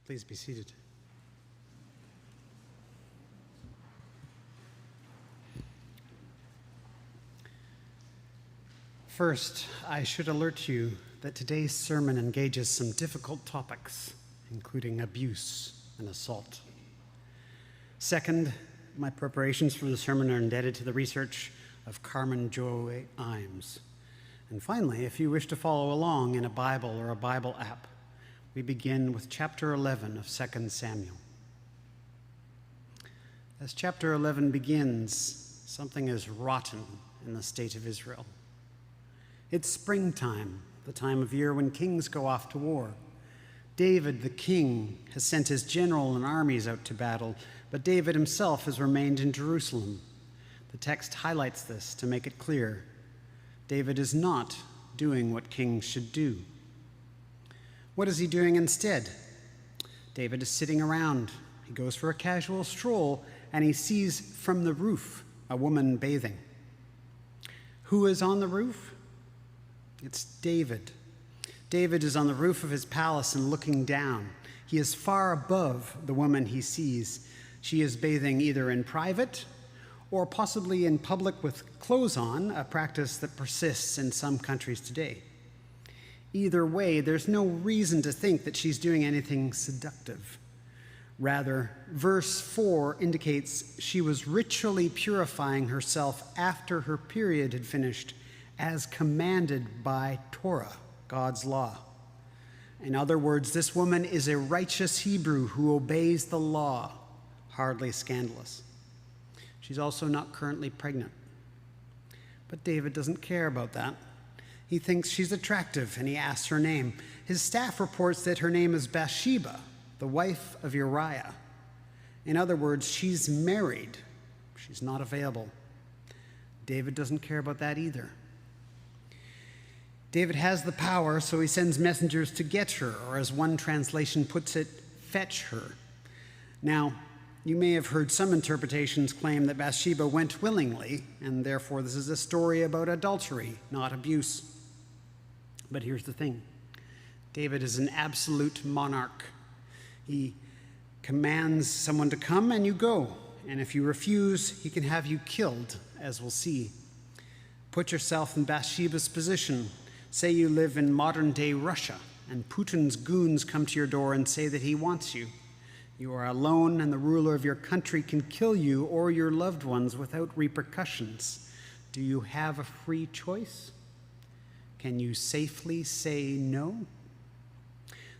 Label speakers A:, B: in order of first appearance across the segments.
A: Please be seated. First, I should alert you that today's sermon engages some difficult topics, including abuse and assault. Second, my preparations for the sermon are indebted to the research of Carmen Joy Imes. And finally, if you wish to follow along in a Bible or a Bible app, we begin with chapter 11 of 2 Samuel. As chapter 11 begins, something is rotten in the state of Israel. It's springtime, the time of year when kings go off to war. David, the king, has sent his general and armies out to battle, but David himself has remained in Jerusalem. The text highlights this to make it clear. David is not doing what kings should do. What is he doing instead? David is sitting around. He goes for a casual stroll, and he sees from the roof a woman bathing. Who is on the roof? It's David. David is on the roof of his palace and looking down. He is far above the woman he sees. She is bathing either in private or possibly in public with clothes on, a practice that persists in some countries today. Either way, there's no reason to think that she's doing anything seductive. Rather, verse 4 indicates she was ritually purifying herself after her period had finished, as commanded by Torah, God's law. In other words, this woman is a righteous Hebrew who obeys the law. Hardly scandalous. She's also not currently pregnant. But David doesn't care about that. He thinks she's attractive, and he asks her name. His staff reports that her name is Bathsheba, the wife of Uriah. In other words, she's married. She's not available. David doesn't care about that either. David has the power, so he sends messengers to get her, or as one translation puts it, fetch her. Now, you may have heard some interpretations claim that Bathsheba went willingly, and therefore this is a story about adultery, not abuse. But here's the thing. David is an absolute monarch. He commands someone to come and you go. And if you refuse, he can have you killed, as we'll see. Put yourself in Bathsheba's position. Say you live in modern-day Russia, and Putin's goons come to your door and say that he wants you. You are alone, and the ruler of your country can kill you or your loved ones without repercussions. Do you have a free choice? Can you safely say no?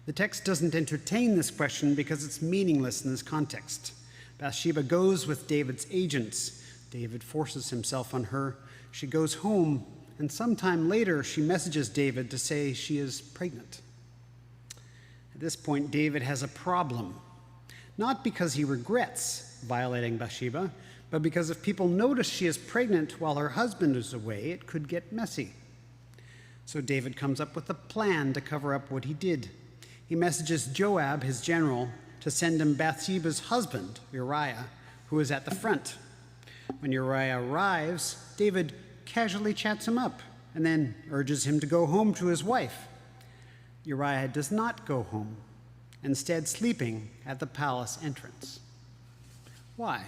A: The text doesn't entertain this question because it's meaningless in this context. Bathsheba goes with David's agents. David forces himself on her. She goes home, and sometime later she messages David to say she is pregnant. At this point, David has a problem. Not because he regrets violating Bathsheba, but because if people notice she is pregnant while her husband is away, it could get messy. So David comes up with a plan to cover up what he did. He messages Joab, his general, to send him Bathsheba's husband, Uriah, who is at the front. When Uriah arrives, David casually chats him up and then urges him to go home to his wife. Uriah does not go home, instead sleeping at the palace entrance. Why?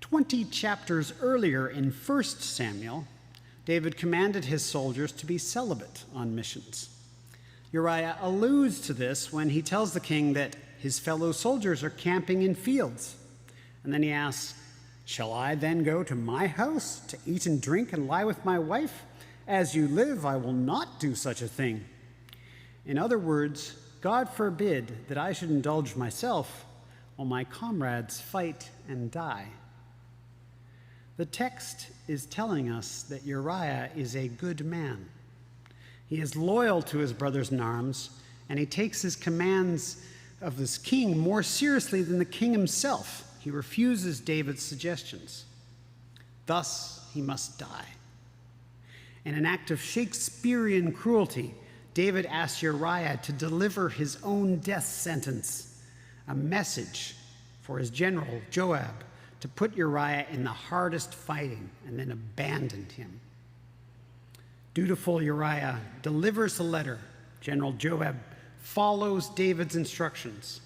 A: 20 chapters earlier in 1 Samuel, David commanded his soldiers to be celibate on missions. Uriah alludes to this when he tells the king that his fellow soldiers are camping in fields. And then he asks, "Shall I then go to my house to eat and drink and lie with my wife? As you live, I will not do such a thing." In other words, God forbid that I should indulge myself while my comrades fight and die. The text is telling us that Uriah is a good man. He is loyal to his brothers in arms, and he takes his commands of his king more seriously than the king himself. He refuses David's suggestions. Thus, he must die. In an act of Shakespearean cruelty, David asks Uriah to deliver his own death sentence, a message for his general, Joab, to put Uriah in the hardest fighting and then abandoned him. Dutiful Uriah delivers the letter. General Joab follows David's instructions,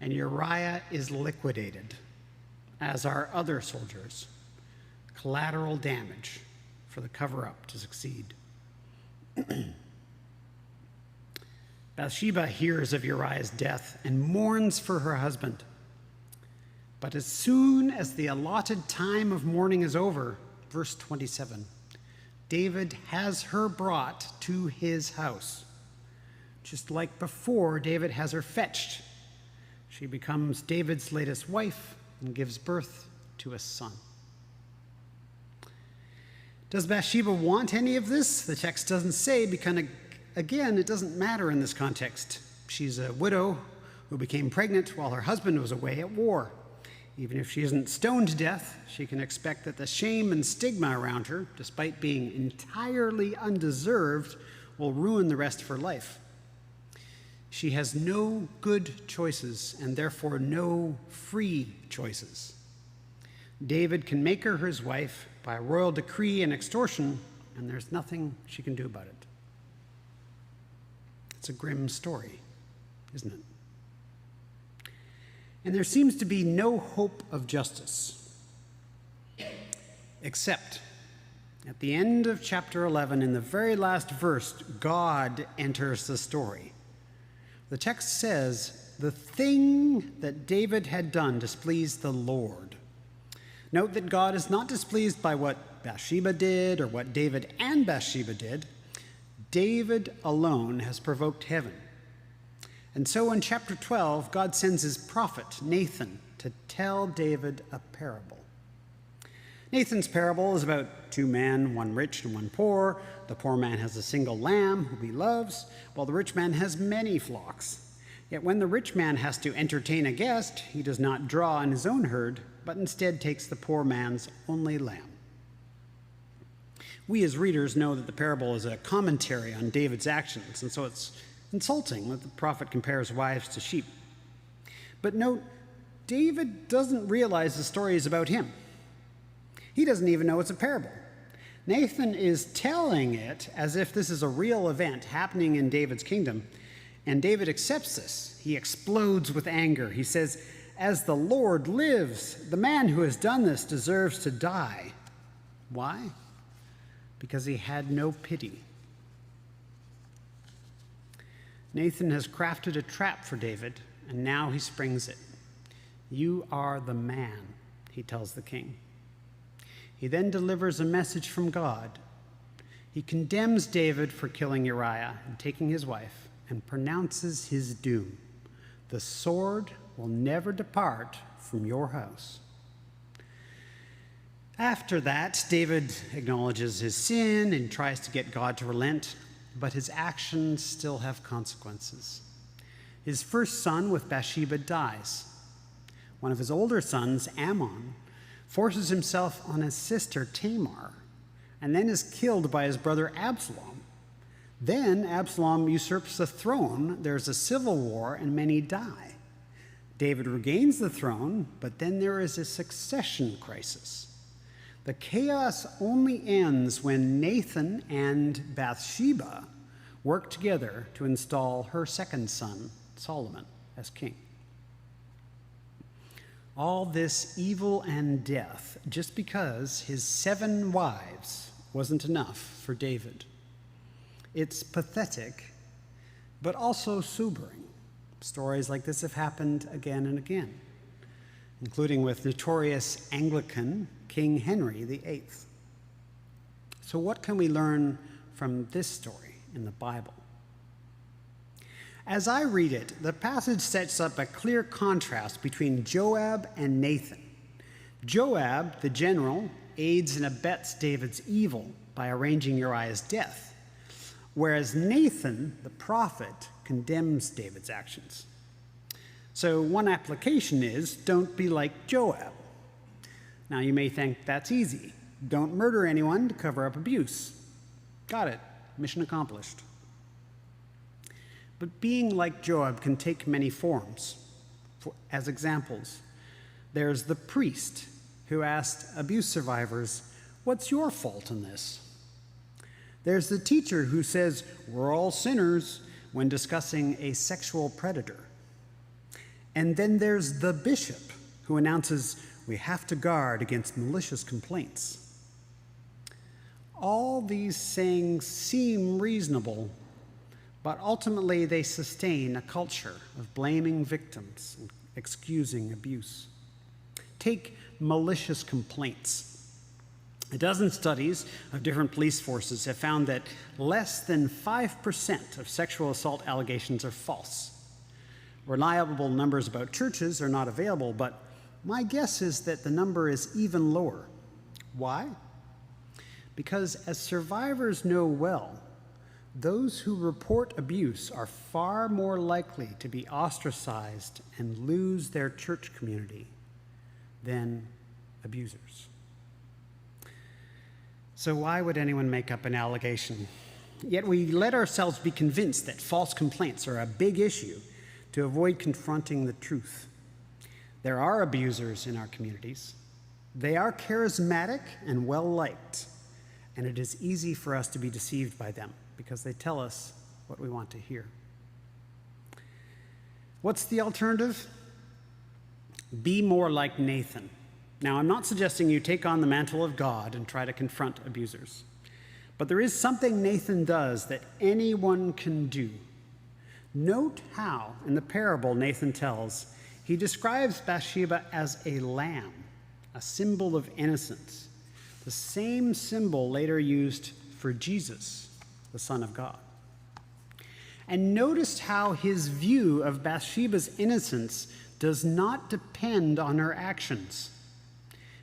A: and Uriah is liquidated, as are other soldiers. Collateral damage for the cover-up to succeed. Bathsheba hears of Uriah's death and mourns for her husband. But as soon as the allotted time of mourning is over, verse 27, David has her brought to his house. Just like before, David has her fetched. She becomes David's latest wife and gives birth to a son. Does Bathsheba want any of this? The text doesn't say, because again, it doesn't matter in this context. She's a widow who became pregnant while her husband was away at war. Even if she isn't stoned to death, she can expect that the shame and stigma around her, despite being entirely undeserved, will ruin the rest of her life. She has no good choices and therefore no free choices. David can make her his wife by royal decree and extortion, and there's nothing she can do about it. It's a grim story, isn't it? And there seems to be no hope of justice, except at the end of chapter 11, in the very last verse, God enters the story. The text says, "The thing that David had done displeased the Lord." Note that God is not displeased by what Bathsheba did or what David and Bathsheba did. David alone has provoked heaven. And so in chapter 12, God sends his prophet, Nathan, to tell David a parable. Nathan's parable is about two men, one rich and one poor. The poor man has a single lamb whom he loves, while the rich man has many flocks. Yet when the rich man has to entertain a guest, he does not draw on his own herd, but instead takes the poor man's only lamb. We as readers know that the parable is a commentary on David's actions, and so it's insulting that the prophet compares wives to sheep. But note, David doesn't realize the story is about him. He doesn't even know it's a parable. Nathan is telling it as if this is a real event happening in David's kingdom, and David accepts this. He explodes with anger. He says, "As the Lord lives, the man who has done this deserves to die." Why? Because he had no pity. Nathan has crafted a trap for David, and now he springs it. "You are the man," he tells the king. He then delivers a message from God. He condemns David for killing Uriah and taking his wife, and pronounces his doom. "The sword will never depart from your house." After that, David acknowledges his sin and tries to get God to relent, but his actions still have consequences. His first son with Bathsheba dies. One of his older sons, Ammon, forces himself on his sister Tamar, and then is killed by his brother Absalom. Then Absalom usurps the throne, there's a civil war, and many die. David regains the throne, but then there is a succession crisis. The chaos only ends when Nathan and Bathsheba work together to install her second son, Solomon, as king. All this evil and death just because his 7 wives wasn't enough for David. It's pathetic, but also sobering. Stories like this have happened again and again, including with notorious Anglican King Henry VIII. So what can we learn from this story in the Bible? As I read it, the passage sets up a clear contrast between Joab and Nathan. Joab, the general, aids and abets David's evil by arranging Uriah's death, whereas Nathan, the prophet, condemns David's actions. So one application is, don't be like Joab. Now you may think that's easy. Don't murder anyone to cover up abuse. Got it. Mission accomplished. But being like Joab can take many forms. As examples, there's the priest who asked abuse survivors, "What's your fault in this?" There's the teacher who says, "We're all sinners," when discussing a sexual predator. And then there's the bishop, who announces we have to guard against malicious complaints. All these sayings seem reasonable, but ultimately they sustain a culture of blaming victims and excusing abuse. Take malicious complaints. A dozen studies of different police forces have found that less than 5% of sexual assault allegations are false. Reliable numbers about churches are not available, but my guess is that the number is even lower. Why? Because as survivors know well, those who report abuse are far more likely to be ostracized and lose their church community than abusers. So why would anyone make up an allegation? Yet we let ourselves be convinced that false complaints are a big issue to avoid confronting the truth. There are abusers in our communities. They are charismatic and well-liked, and it is easy for us to be deceived by them because they tell us what we want to hear. What's the alternative? Be more like Nathan. Now, I'm not suggesting you take on the mantle of God and try to confront abusers, but there is something Nathan does that anyone can do. Note how, in the parable Nathan tells, he describes Bathsheba as a lamb, a symbol of innocence, the same symbol later used for Jesus, the Son of God. And notice how his view of Bathsheba's innocence does not depend on her actions.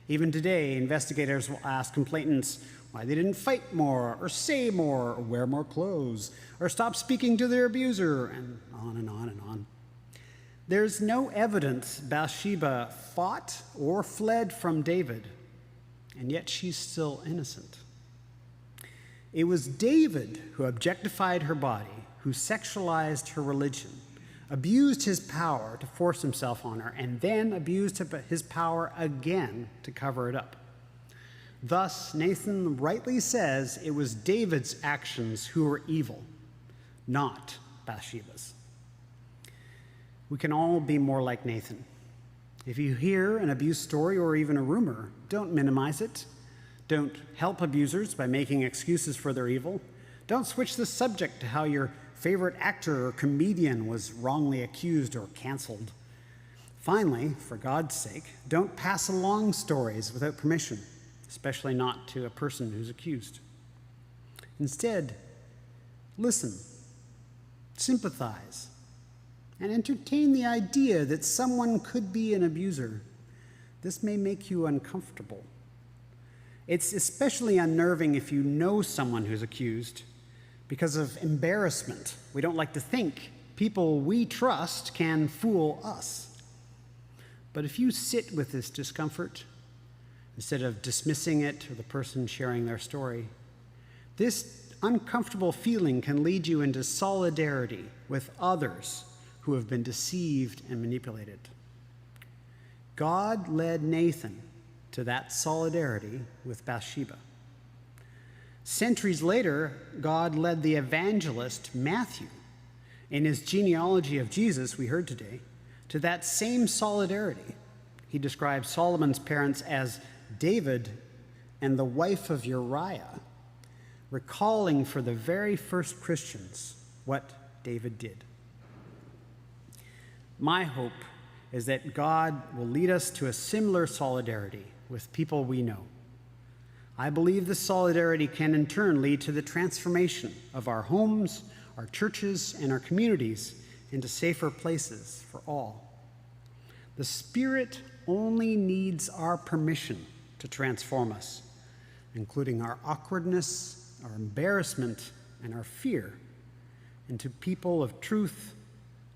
A: Even today, investigators will ask complainants why they didn't fight more, or say more, or wear more clothes, or stop speaking to their abuser, and on and on and on. There's no evidence Bathsheba fought or fled from David, and yet she's still innocent. It was David who objectified her body, who sexualized her religion, abused his power to force himself on her, and then abused his power again to cover it up. Thus, Nathan rightly says it was David's actions who were evil, not Bathsheba's. We can all be more like Nathan. If you hear an abuse story or even a rumor, don't minimize it. Don't help abusers by making excuses for their evil. Don't switch the subject to how your favorite actor or comedian was wrongly accused or canceled. Finally, for God's sake, don't pass along stories without permission, especially not to a person who's accused. Instead, listen, sympathize, and entertain the idea that someone could be an abuser. This may make you uncomfortable. It's especially unnerving if you know someone who's accused. Because of embarrassment, we don't like to think people we trust can fool us. But if you sit with this discomfort, instead of dismissing it or the person sharing their story, this uncomfortable feeling can lead you into solidarity with others who have been deceived and manipulated. God led Nathan to that solidarity with Bathsheba. Centuries later, God led the evangelist Matthew, in his genealogy of Jesus we heard today, to that same solidarity. He describes Solomon's parents as David and the wife of Uriah, recalling for the very first Christians what David did. My hope is that God will lead us to a similar solidarity with people we know. I believe this solidarity can in turn lead to the transformation of our homes, our churches, and our communities into safer places for all. The Spirit only needs our permission to transform us, including our awkwardness, our embarrassment, and our fear, into people of truth,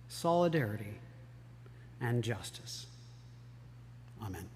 A: solidarity, and justice. Amen.